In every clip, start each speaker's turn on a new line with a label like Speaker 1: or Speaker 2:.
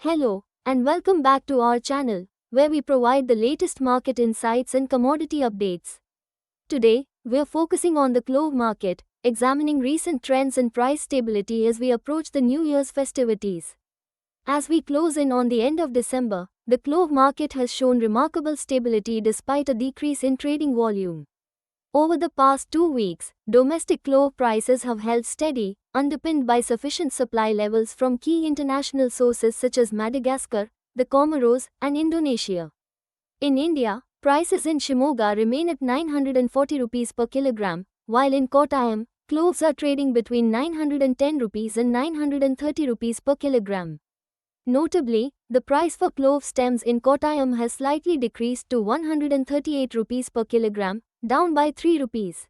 Speaker 1: Hello, and welcome back to our channel, where we provide the latest market insights and commodity updates. Today, we're focusing on the clove market, examining recent trends and price stability as we approach the New Year's festivities. As we close in on the end of December, the clove market has shown remarkable stability despite a decrease in trading volume. Over the past 2 weeks, domestic clove prices have held steady, underpinned by sufficient supply levels from key international sources such as Madagascar, the Comoros, and Indonesia. In India, prices in Shimoga remain at 940 rupees per kilogram, while in Kottayam, cloves are trading between 910 rupees and 930 rupees per kilogram. Notably, the price for clove stems in Kottayam has slightly decreased to 138 rupees per kilogram, down by 3 rupees.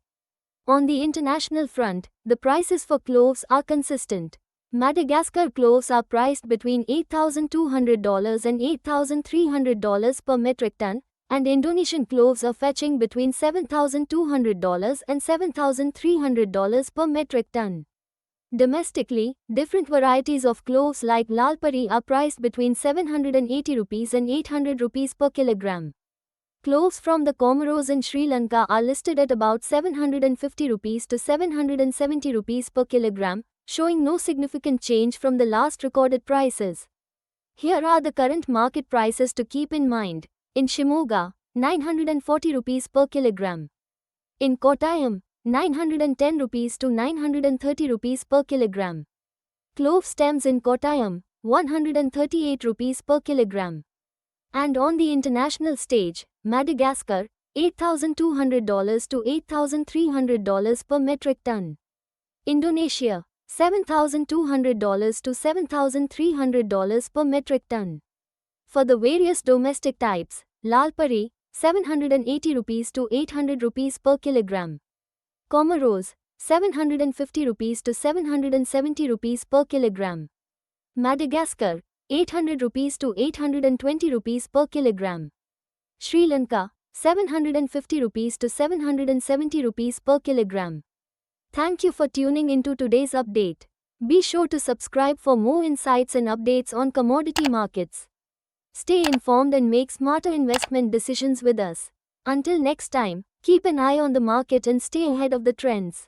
Speaker 1: On the international front, the prices for cloves are consistent. Madagascar cloves are priced between $8,200 and $8,300 per metric ton, and Indonesian cloves are fetching between $7,200 and $7,300 per metric ton. Domestically, different varieties of cloves like Lalpari are priced between 780 rupees and 800 rupees per kilogram. Cloves from the Comoros in Sri Lanka are listed at about 750 rupees to 770 rupees per kilogram, showing no significant change from the last recorded prices. Here are the current market prices to keep in mind. In Shimoga, 940 rupees per kilogram. In Kottayam, 910 rupees to 930 rupees per kilogram. Clove stems in Kottayam, 138 rupees per kilogram. And on the international stage, Madagascar, $8,200 to $8,300 per metric ton. Indonesia, $7,200 to $7,300 per metric ton. For the various domestic types, Lalpari, 780 rupees to 800 rupees per kilogram. Comoros, 750 rupees to 770 rupees per kilogram. Madagascar, 800 rupees to 820 rupees per kilogram. Sri Lanka, 750 rupees to 770 rupees per kilogram. Thank you for tuning into today's update. Be sure to subscribe for more insights and updates on commodity markets. Stay informed and make smarter investment decisions with us. Until next time, keep an eye on the market and stay ahead of the trends.